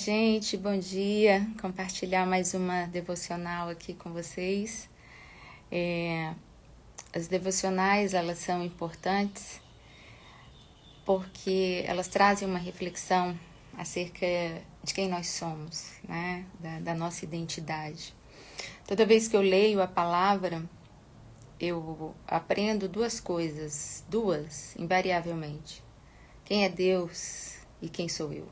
gente, bom dia. Compartilhar mais uma devocional aqui com vocês. As devocionais, elas são importantes porque elas trazem uma reflexão acerca de quem nós somos, né? Da nossa identidade. Toda vez que eu leio a palavra, eu aprendo duas coisas, invariavelmente. Quem é Deus e quem sou eu.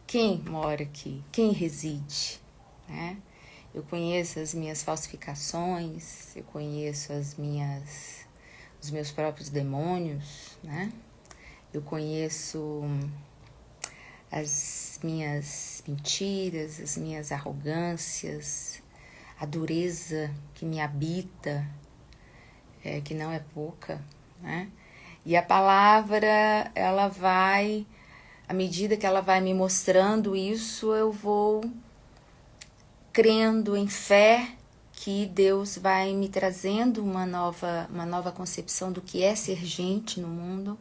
Quem mora aqui, quem reside, né? Eu conheço as minhas falsificações, eu conheço os meus próprios demônios, né? Eu conheço as minhas mentiras, as minhas arrogâncias, a dureza que me habita, que não é pouca, né? E a palavra, ela vai, à medida que ela vai me mostrando isso, eu vou crendo em fé que Deus vai me trazendo uma nova concepção do que é ser gente no mundo.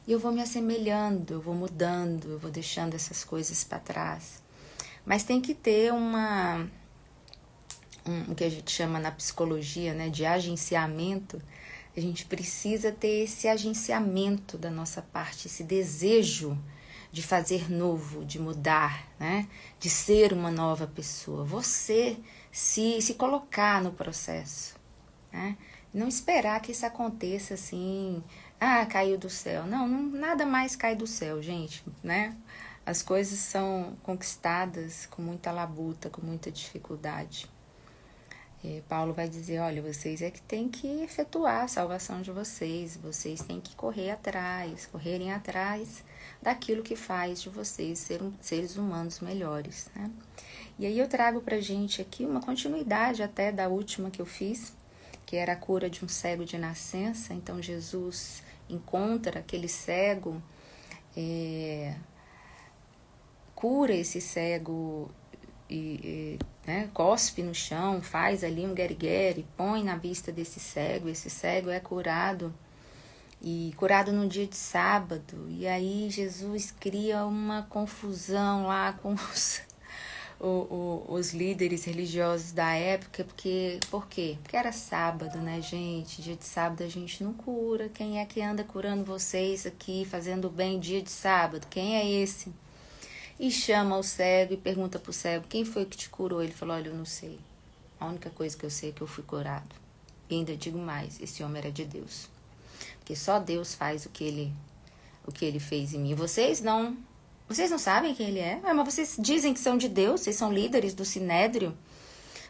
E eu vou me assemelhando, eu vou mudando, eu vou deixando essas coisas para trás. Mas tem que ter o que a gente chama na psicologia, né, de agenciamento. A gente precisa ter esse agenciamento da nossa parte, esse desejo de fazer novo, de mudar, né? De ser uma nova pessoa. Você se colocar no processo, né? Não esperar que isso aconteça assim, caiu do céu. Não, nada mais cai do céu, gente, né? As coisas são conquistadas com muita labuta, com muita dificuldade. Paulo vai dizer, olha, vocês é que têm que efetuar a salvação de vocês têm que correrem atrás daquilo que faz de vocês seres humanos melhores, né? E aí eu trago pra gente aqui uma continuidade até da última que eu fiz, que era a cura de um cego de nascença. Então Jesus encontra aquele cego, cura esse cego né, cospe no chão, faz ali um gueri-gueri, põe na vista desse cego, esse cego é curado, e curado no dia de sábado. E aí Jesus cria uma confusão lá com os líderes religiosos da época, por quê? Porque era sábado, né, gente? Dia de sábado a gente não cura. Quem é que anda curando vocês aqui, fazendo bem dia de sábado? Quem é esse? E chama o cego e pergunta pro cego, quem foi que te curou? Ele falou, olha, eu não sei. A única coisa que eu sei é que eu fui curado. E ainda digo mais, esse homem era de Deus. Porque só Deus faz o que ele fez em mim. Vocês não sabem quem ele é? Mas vocês dizem que são de Deus, vocês são líderes do sinédrio,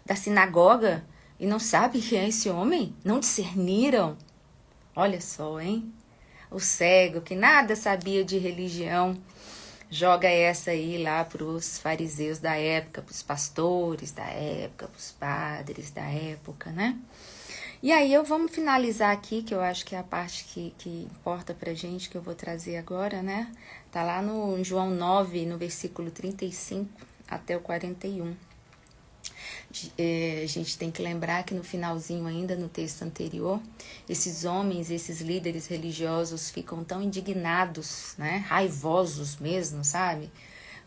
da sinagoga, e não sabem quem é esse homem? Não discerniram? Olha só, hein? O cego, que nada sabia de religião, joga essa aí lá para os fariseus da época, para os pastores da época, para os padres da época, né? E aí vamos finalizar aqui, que eu acho que é a parte que importa pra gente, que eu vou trazer agora, né? Tá lá no João 9, no versículo 35 até o 41. A gente tem que lembrar que no finalzinho ainda, no texto anterior, esses homens, esses líderes religiosos ficam tão indignados, né? Raivosos mesmo, sabe?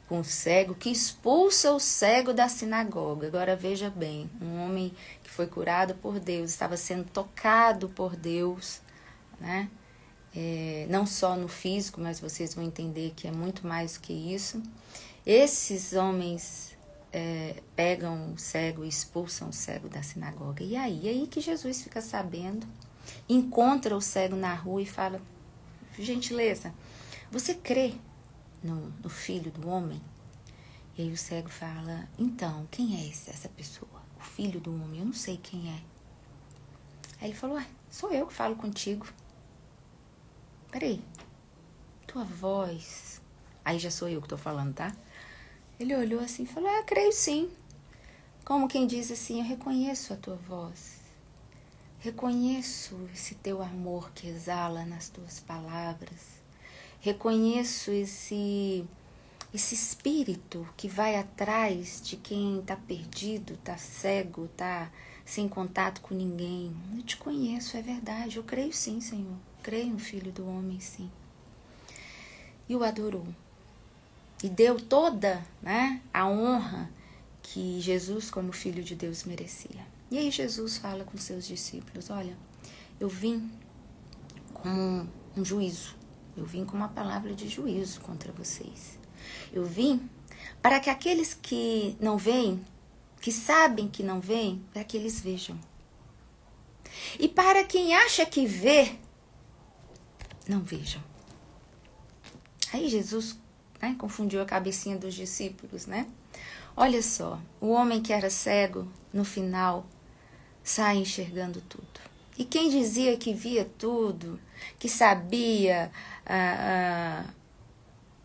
Com o cego, que expulsa o cego da sinagoga. Agora veja bem, um homem que foi curado por Deus, estava sendo tocado por Deus, né? Não só no físico, mas vocês vão entender que é muito mais do que isso. Esses homens pegam o cego e expulsam o cego da sinagoga. E aí que Jesus fica sabendo, encontra o cego na rua e fala, gentileza, você crê no Filho do Homem? E aí o cego fala, então, quem é essa pessoa? O Filho do Homem, eu não sei quem é. Aí ele falou, sou eu que falo contigo. Peraí, tua voz... Aí já sou eu que tô falando, tá? Ele olhou assim e falou, creio sim. Como quem diz assim, eu reconheço a tua voz. Reconheço esse teu amor que exala nas tuas palavras. Reconheço esse espírito que vai atrás de quem está perdido, está cego, está sem contato com ninguém. Eu te conheço, é verdade. Eu creio sim, Senhor. Creio no Filho do Homem, sim. e o adorou. E deu toda, né, a honra que Jesus, como Filho de Deus, merecia. E aí Jesus fala com seus discípulos, olha, eu vim com um juízo, eu vim com uma palavra de juízo contra vocês. Eu vim para que aqueles que não veem, que sabem que não veem, para que eles vejam. E para quem acha que vê, não vejam. Aí Jesus, né, confundiu a cabecinha dos discípulos, né? Olha só, o homem que era cego, no final, sai enxergando tudo. E quem dizia que via tudo, que sabia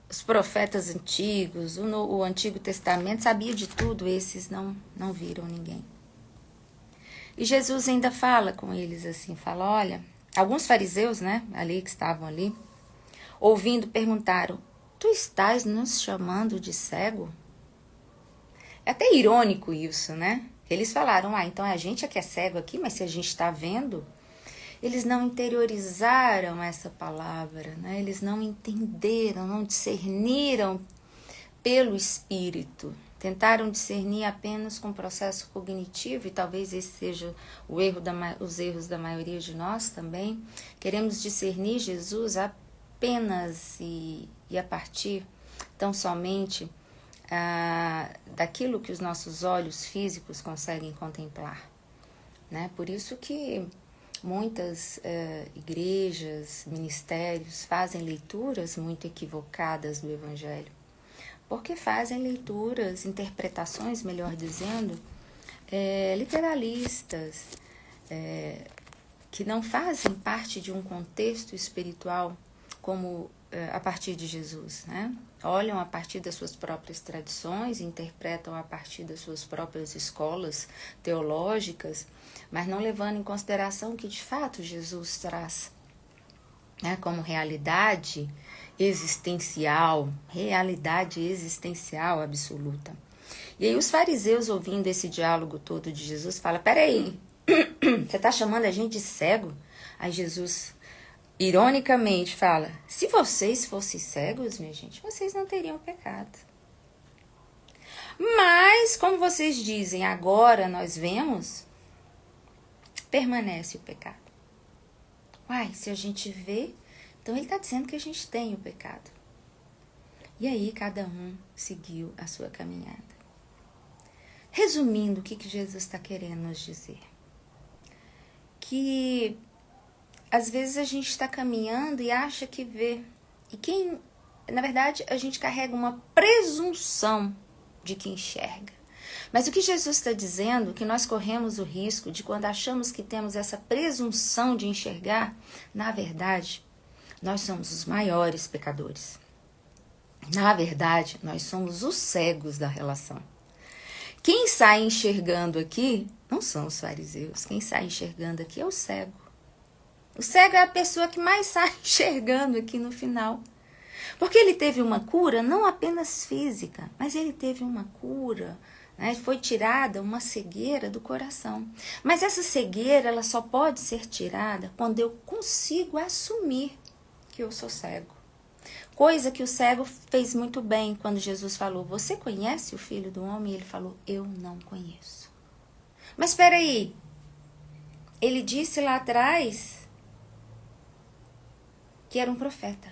os profetas antigos, o Antigo Testamento, sabia de tudo, esses não viram ninguém. E Jesus ainda fala com eles assim, fala, olha, alguns fariseus, né, ali que estavam ali, ouvindo, perguntaram, tu estás nos chamando de cego? É até irônico isso, né? Eles falaram, então a gente é que é cego aqui, mas se a gente está vendo, eles não interiorizaram essa palavra, né? Eles não entenderam, não discerniram pelo Espírito. Tentaram discernir apenas com o processo cognitivo, e talvez esse seja os erros da maioria de nós também. Queremos discernir Jesus apenas e a partir tão somente daquilo que os nossos olhos físicos conseguem contemplar, né? Por isso que muitas igrejas, ministérios fazem leituras muito equivocadas do Evangelho, porque fazem leituras, interpretações, melhor dizendo, literalistas, que não fazem parte de um contexto espiritual como a partir de Jesus, né? Olham a partir das suas próprias tradições, interpretam a partir das suas próprias escolas teológicas, mas não levando em consideração que de fato Jesus traz, né, como realidade existencial absoluta. E aí os fariseus, ouvindo esse diálogo todo de Jesus, falam, peraí, você está chamando a gente de cego? Aí Jesus ironicamente fala, se vocês fossem cegos, minha gente, vocês não teriam pecado. Mas, como vocês dizem, agora nós vemos, permanece o pecado. Uai, se a gente vê, então ele está dizendo que a gente tem o pecado. E aí cada um seguiu a sua caminhada. Resumindo, o que Jesus está querendo nos dizer? Que às vezes a gente está caminhando e acha que vê. E na verdade, a gente carrega uma presunção de que enxerga. Mas o que Jesus está dizendo, que nós corremos o risco de quando achamos que temos essa presunção de enxergar, na verdade, nós somos os maiores pecadores. Na verdade, nós somos os cegos da relação. Quem sai enxergando aqui não são os fariseus. Quem sai enxergando aqui é o cego. O cego é a pessoa que mais sai enxergando aqui no final. Porque ele teve uma cura não apenas física, mas ele teve uma cura, né? Foi tirada uma cegueira do coração. Mas essa cegueira ela só pode ser tirada quando eu consigo assumir que eu sou cego. Coisa que o cego fez muito bem quando Jesus falou, você conhece o Filho do Homem? E ele falou, eu não conheço. Mas espera aí, ele disse lá atrás que era um profeta.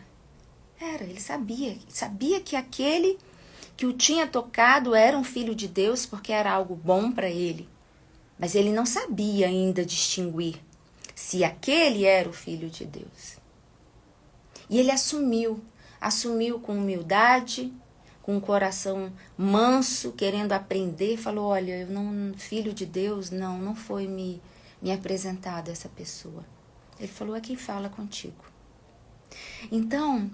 Ele sabia que aquele que o tinha tocado era um filho de Deus porque era algo bom para ele. Mas ele não sabia ainda distinguir se aquele era o Filho de Deus. E ele assumiu com humildade, com um coração manso, querendo aprender, falou, olha, Filho de Deus, não foi me apresentado essa pessoa. Ele falou, é quem fala contigo. Então,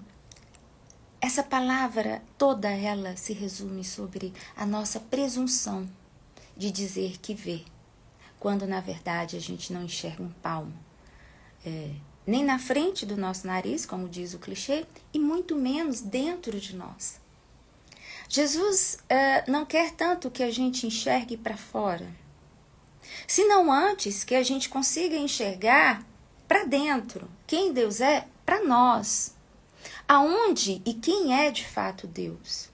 essa palavra, toda ela se resume sobre a nossa presunção de dizer que vê, quando na verdade a gente não enxerga um palmo. Nem na frente do nosso nariz, como diz o clichê, e muito menos dentro de nós. Jesus não quer tanto que a gente enxergue para fora, senão antes que a gente consiga enxergar para dentro quem Deus é para nós. Aonde e quem é de fato Deus?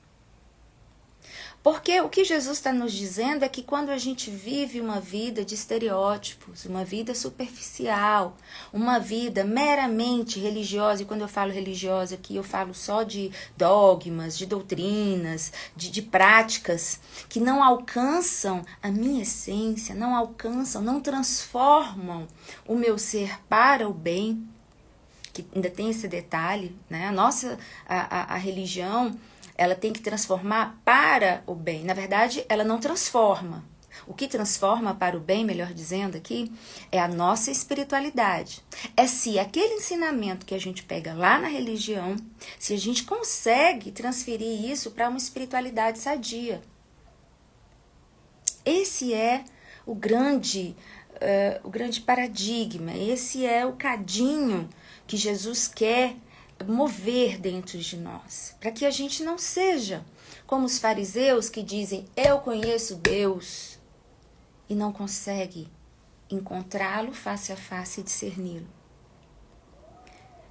Porque o que Jesus está nos dizendo é que quando a gente vive uma vida de estereótipos, uma vida superficial, uma vida meramente religiosa, e quando eu falo religiosa aqui eu falo só de dogmas, de doutrinas, de práticas que não alcançam a minha essência, não alcançam, não transformam o meu ser para o bem, que ainda tem esse detalhe, né? A religião, ela tem que transformar para o bem. Na verdade, ela não transforma. O que transforma para o bem, melhor dizendo aqui, é a nossa espiritualidade. É se aquele ensinamento que a gente pega lá na religião, se a gente consegue transferir isso para uma espiritualidade sadia. Esse é o grande paradigma, esse é o cadinho que Jesus quer mover dentro de nós, para que a gente não seja como os fariseus que dizem, eu conheço Deus, e não consegue encontrá-lo face a face e discerni-lo.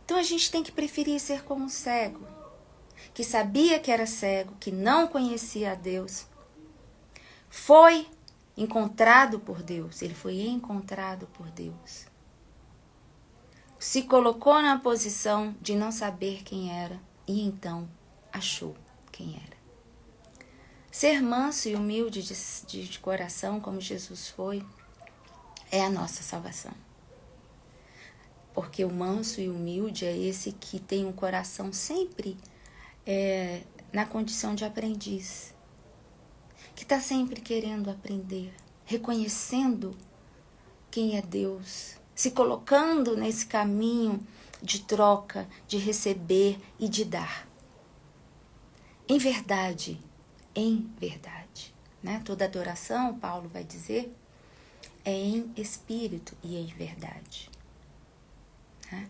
Então a gente tem que preferir ser como um cego, que sabia que era cego, que não conhecia a Deus, foi encontrado por Deus, ele foi encontrado por Deus. Se colocou na posição de não saber quem era e então achou quem era. Ser manso e humilde de coração, como Jesus foi, é a nossa salvação. Porque o manso e humilde é esse que tem um coração sempre na condição de aprendiz, que está sempre querendo aprender, reconhecendo quem é Deus, se colocando nesse caminho de troca, de receber e de dar. Em verdade, né? Toda adoração, Paulo vai dizer, é em espírito e em verdade. Né?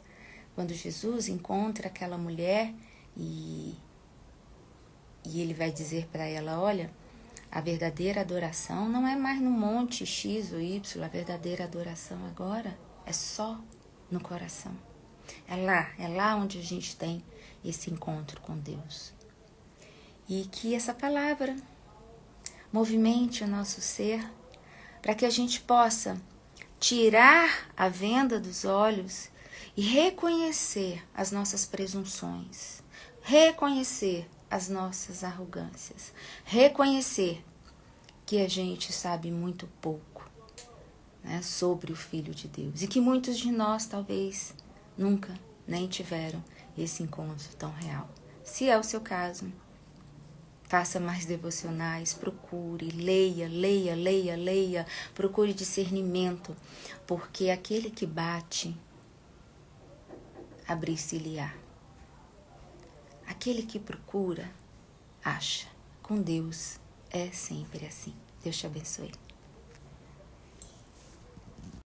Quando Jesus encontra aquela mulher e ele vai dizer para ela, olha, a verdadeira adoração não é mais no monte X ou Y, a verdadeira adoração agora é só no coração. É lá onde a gente tem esse encontro com Deus. E que essa palavra movimente o nosso ser para que a gente possa tirar a venda dos olhos e reconhecer as nossas presunções, reconhecer as nossas arrogâncias, reconhecer que a gente sabe muito pouco, né, sobre o Filho de Deus e que muitos de nós talvez nunca nem tiveram esse encontro tão real. Se é o seu caso, faça mais devocionais, procure, leia, procure discernimento, porque aquele que bate, abrir-se-lhe-á. Aquele que procura, acha. Com Deus é sempre assim. Deus te abençoe.